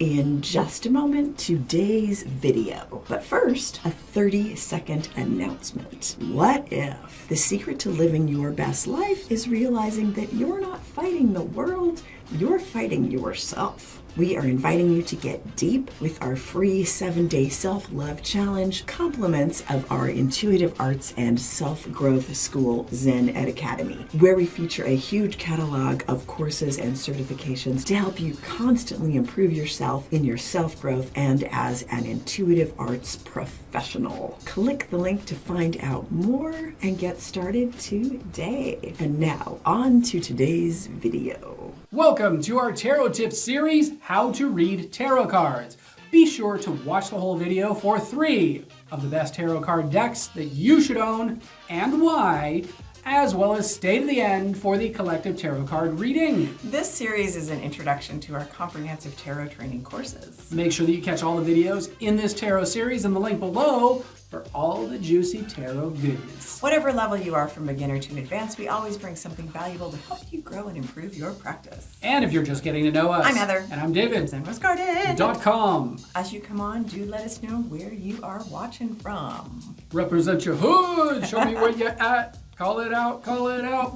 in just a moment today's video. But first, a 30-second announcement. What if the secret to living your best life is realizing that you're not fighting the world, you're fighting yourself? We are inviting you to get deep with our free 7-day self-love challenge, compliments of our intuitive arts and self-growth school, Zen Academy, where we feature a huge catalog of courses and certifications to help you constantly improve yourself in your self-growth and as an intuitive arts professional. Click the link to find out more and get started today. And now, on to today's video. Welcome to our Tarot Tips series, How to Read Tarot Cards. Be sure to watch the whole video for 3 of the best tarot card decks that you should own and why, as well as stay to the end for the collective tarot card reading. This series is an introduction to our comprehensive tarot training courses. Make sure that you catch all the videos in this tarot series in the link below for all the juicy tarot goodness. Whatever level you are from beginner to advanced, we always bring something valuable to help you grow and improve your practice. And if you're just getting to know us, I'm Heather. And I'm David. ZenRoseGarden.com. .com. As you come on, do let us know where you are watching from. Represent your hood. Show me where you're at. Call it out,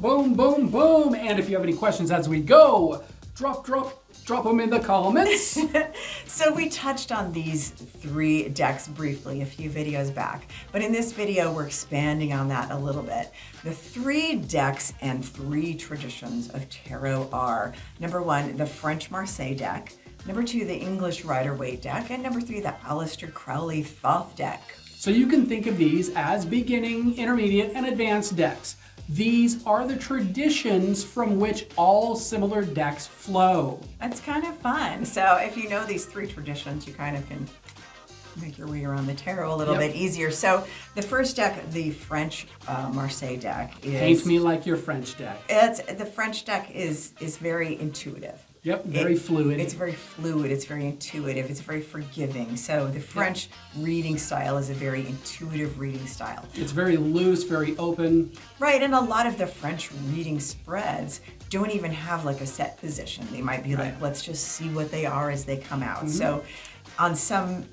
boom, boom, boom. And if you have any questions as we go, drop them in the comments. So we touched on these 3 decks briefly a few videos back, but in this video we're expanding on that a little bit. The 3 decks and 3 traditions of tarot are, number 1, the French Marseille deck, number 2, the English Rider-Waite deck, and number 3, the Aleister Crowley Thoth deck. So you can think of these as beginning, intermediate, and advanced decks. These are the traditions from which all similar decks flow. That's kind of fun. So if you know these 3 traditions, you kind of can make your way around the tarot a little bit easier. So the first deck, the French Marseille deck, is... Paint me like your French deck. The French deck is very intuitive. Yep, very fluid. It's very fluid, it's very intuitive, it's very forgiving. So the French reading style is a very intuitive reading style. It's very loose, very open. Right, and a lot of the French reading spreads don't even have like a set position. They might be like, let's just see what they are as they come out. Mm-hmm. So on some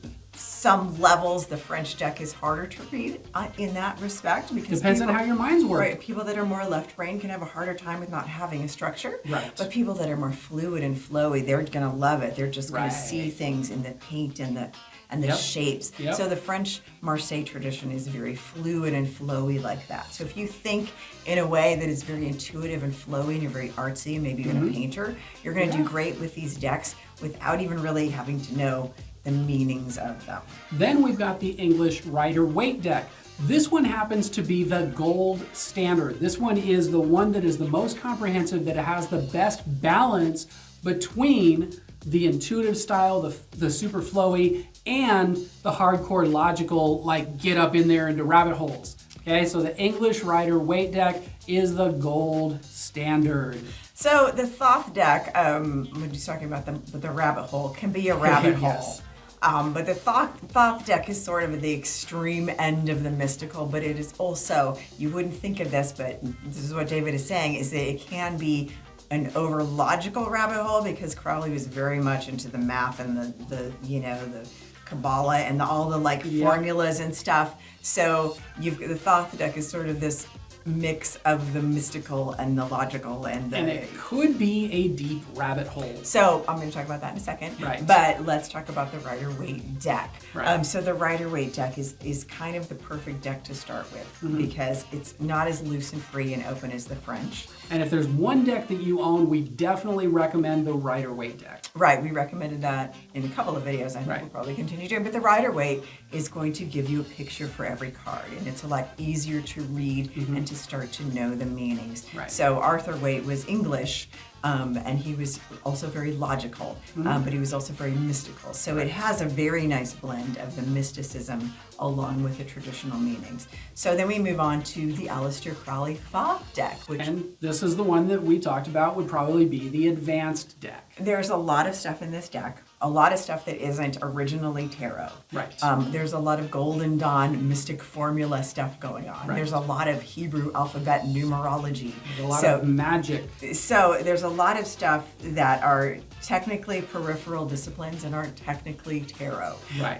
levels, the French deck is harder to read in that respect. Because depends on how your minds work. Right, people that are more left brain can have a harder time with not having a structure. Right. But people that are more fluid and flowy, they're gonna love it. They're just gonna see things in the paint and the shapes. Yep. So the French Marseille tradition is very fluid and flowy like that. So if you think in a way that is very intuitive and flowy and you're very artsy and maybe even a painter, you're gonna do great with these decks without even really having to know the meanings of them. Then we've got the English Rider-Waite deck. This one happens to be the gold standard. This one is the one that is the most comprehensive, that has the best balance between the intuitive style, the super flowy, and the hardcore logical, like get up in there into rabbit holes. Okay, so the English Rider-Waite deck is the gold standard. So the Thoth deck, when you're talking about the rabbit hole, can be a rabbit hole. But the Thoth deck is sort of the extreme end of the mystical, but it is also, you wouldn't think of this, but this is what David is saying, is that it can be an over logical rabbit hole, because Crowley was very much into the math and the Kabbalah and all the formulas and stuff. So the Thoth deck is sort of this mix of the mystical and the logical and it could be a deep rabbit hole. So I'm going to talk about that in a second. Right. But let's talk about the Rider-Waite deck. Right. So the Rider-Waite deck is kind of the perfect deck to start with, because it's not as loose and free and open as the French. And if there's one deck that you own, we definitely recommend the Rider-Waite deck. Right, we recommended that in a couple of videos. I think we'll probably continue doing. But the Rider-Waite is going to give you a picture for every card, and it's a lot easier to read and to start to know the meanings. Right. So Arthur Waite was English, and he was also very logical, but he was also very mystical. So it has a very nice blend of the mysticism along with the traditional meanings. So then we move on to the Aleister Crowley Thoth deck. And this is the one that we talked about would probably be the advanced deck. There's a lot of stuff in this deck. a lot of stuff that isn't originally tarot. Right. There's a lot of Golden Dawn mystic formula stuff going on. Right. There's a lot of Hebrew alphabet numerology. A lot of magic. So there's a lot of stuff that are technically peripheral disciplines and aren't technically tarot. Right.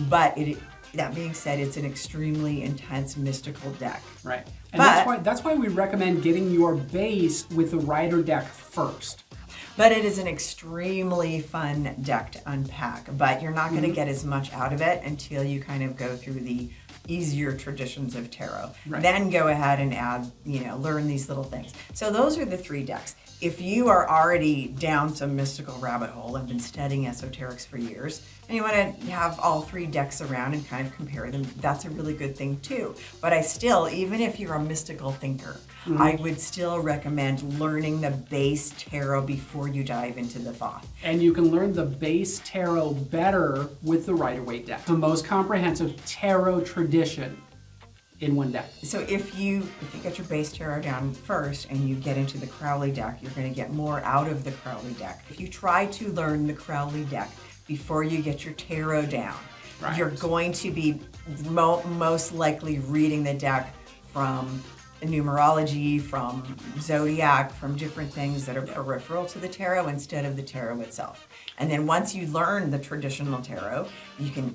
But that being said, it's an extremely intense mystical deck. Right. And that's why we recommend getting your base with the Rider deck first. But it is an extremely fun deck to unpack, but you're not going to get as much out of it until you kind of go through the easier traditions of tarot. Right. Then go ahead and add, learn these little things. So those are the 3 decks. If you are already down some mystical rabbit hole and been studying esoterics for years, and you want to have all 3 decks around and kind of compare them, that's a really good thing too. But I still, even if you're a mystical thinker, I would still recommend learning the base tarot before you dive into the Thoth. And you can learn the base tarot better with the Rider-Waite deck, the most comprehensive tarot tradition in one deck. So if you get your base tarot down first and you get into the Crowley deck, you're going to get more out of the Crowley deck. If you try to learn the Crowley deck before you get your tarot down, right, you're going to be most likely reading the deck from numerology, from zodiac, from different things that are peripheral to the tarot instead of the tarot itself. And then once you learn the traditional tarot,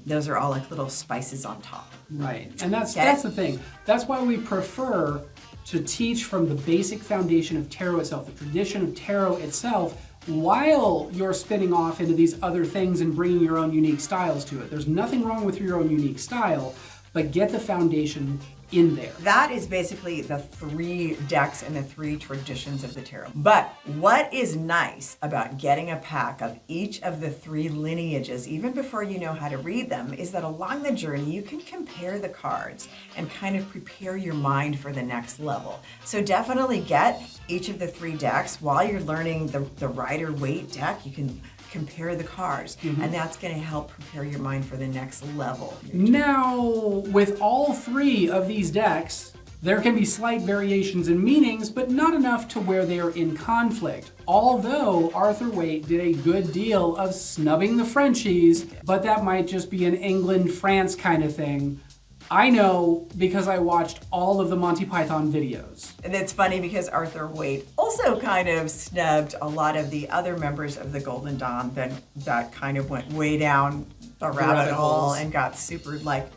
those are all like little spices on top. Right. And that's the thing. That's why we prefer to teach from the basic foundation of tarot itself, the tradition of tarot itself, while you're spinning off into these other things and bringing your own unique styles to it. There's nothing wrong with your own unique style, but get the foundation in there. That is basically the 3 decks and the 3 traditions of the tarot. But what is nice about getting a pack of each of the 3 lineages, even before you know how to read them, is that along the journey you can compare the cards and kind of prepare your mind for the next level. So definitely get each of the 3 decks. While you're learning the Rider-Waite deck, you can compare the cards, and that's going to help prepare your mind for the next level. Now, with all 3 of these decks, there can be slight variations in meanings, but not enough to where they are in conflict. Although Arthur Waite did a good deal of snubbing the Frenchies, but that might just be an England-France kind of thing. I know because I watched all of the Monty Python videos. And it's funny because Arthur Waite also kind of snubbed a lot of the other members of the Golden Dawn that kind of went way down the rabbit hole and got super like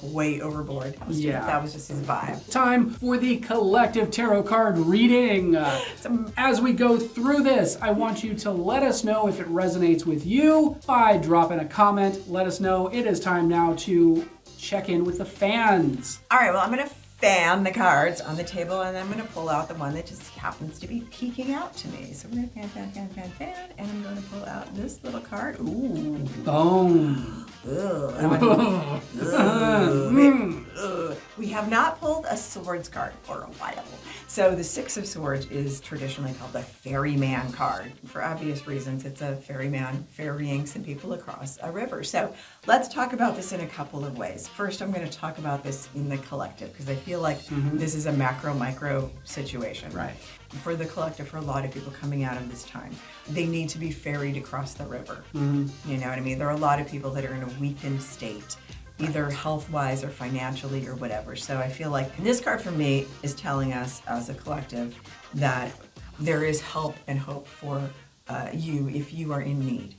way overboard. That was just his vibe. Time for the collective tarot card reading. As we go through this, I want you to let us know if it resonates with you by dropping a comment. Let us know. It is time now to check in with the fans. All right, well, I'm going to fan the cards on the table, and I'm going to pull out the one that just happens to be peeking out to me. So we're going to fan, and I'm going to pull out this little card. Ooh. Boom. We have not pulled a swords card for a while. So the 6 of Swords is traditionally called the ferryman card. For obvious reasons, it's a ferryman ferrying some people across a river. So let's talk about this in a couple of ways. First, I'm going to talk about this in the collective because I feel like this is a macro-micro situation. Right. For the collective, for a lot of people coming out of this time, they need to be ferried across the river. You know what I mean? There are a lot of people that are in a weakened state, either health-wise or financially or whatever. So I feel like this card for me is telling us as a collective that there is help and hope for you if you are in need.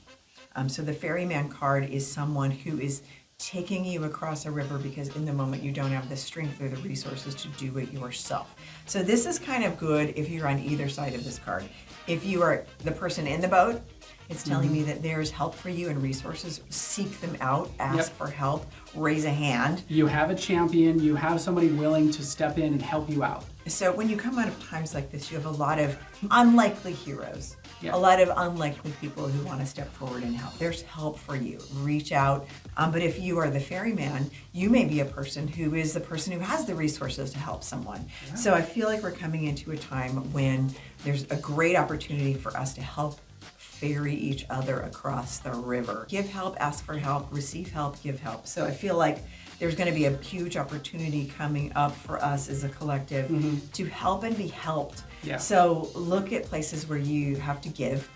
So the ferryman card is someone who is taking you across a river because in the moment you don't have the strength or the resources to do it yourself. So this is kind of good if you're on either side of this card. If you are the person in the boat, it's telling me that there's help for you and resources. Seek them out, ask for help, raise a hand. You have a champion, you have somebody willing to step in and help you out. So when you come out of times like this, you have a lot of unlikely heroes, a lot of unlikely people who want to step forward and help. There's help for you. Reach out. But if you are the ferryman, you may be a person who is the person who has the resources to help someone. Yeah. So I feel like we're coming into a time when there's a great opportunity for us to help ferry each other across the river. Give help, ask for help, receive help, give help. So I feel like there's going to be a huge opportunity coming up for us as a collective to help and be helped. Yeah. So look at places where you have to give.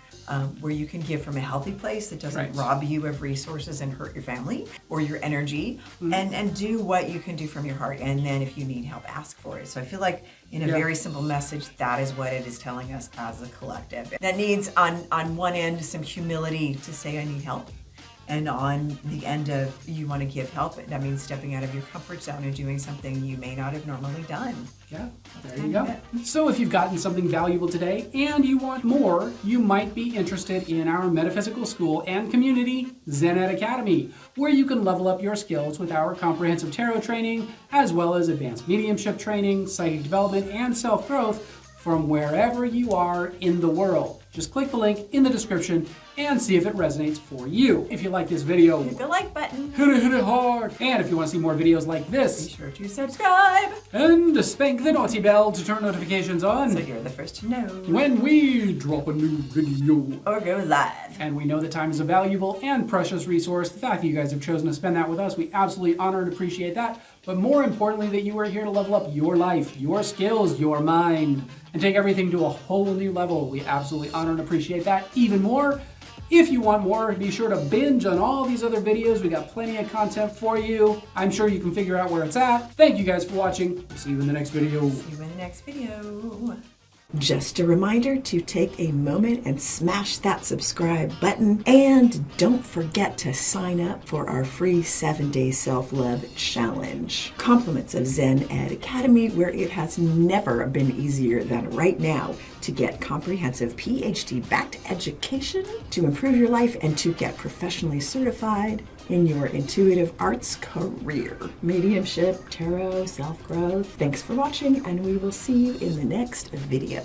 where you can give from a healthy place that doesn't Right. rob you of resources and hurt your family or your energy, and do what you can do from your heart. And then if you need help, ask for it. So I feel like in a very simple message, that is what it is telling us as a collective. That needs on one end some humility to say I need help. And on the end of you want to give help, that means stepping out of your comfort zone and doing something you may not have normally done. Yeah, there you go. So if you've gotten something valuable today and you want more, you might be interested in our metaphysical school and community, Zen.Ed Academy, where you can level up your skills with our comprehensive tarot training, as well as advanced mediumship training, psychic development, and self-growth from wherever you are in the world. Just click the link in the description and see if it resonates for you. If you like this video, Hit the like button. hit it hard. And if you want to see more videos like Be this, sure to subscribe and spank the naughty bell to turn notifications on so you're the first to know when we drop a new video. or go live. And we know that time is a valuable and precious resource. The fact that you guys have chosen to spend that with us, we absolutely honor and appreciate that. But more importantly, that you are here to level up your life, your skills, your mind, and take everything to a whole new level. We absolutely honor and appreciate that even more. If you want more, be sure to binge on all these other videos. We got plenty of content for you. I'm sure you can figure out where it's at. Thank you guys for watching. We'll see you in the next video. See you in the next video. Just a reminder to take a moment and smash that subscribe button. And don't forget to sign up for our free 7-day self-love challenge. Compliments of Zen.Ed Academy, where it has never been easier than right now to get comprehensive PhD-backed education to improve your life and to get professionally certified in your intuitive arts career. Mediumship, tarot, self-growth. Thanks for watching, and we will see you in the next video.